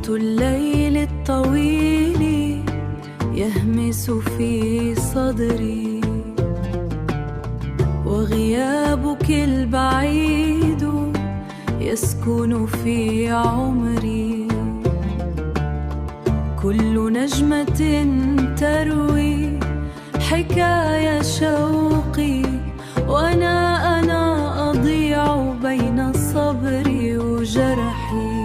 صوت الليل الطويل يهمس في صدري، وغيابك البعيد يسكن في عمري. كل نجمة تروي حكاية شوقي، وأنا أضيع بين صبري وجرحي.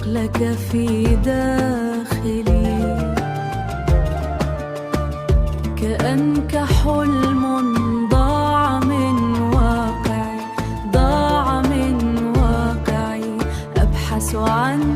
لك في داخلي كأنك حلم ضاع من واقعي، ضاع من واقعي. أبحث عن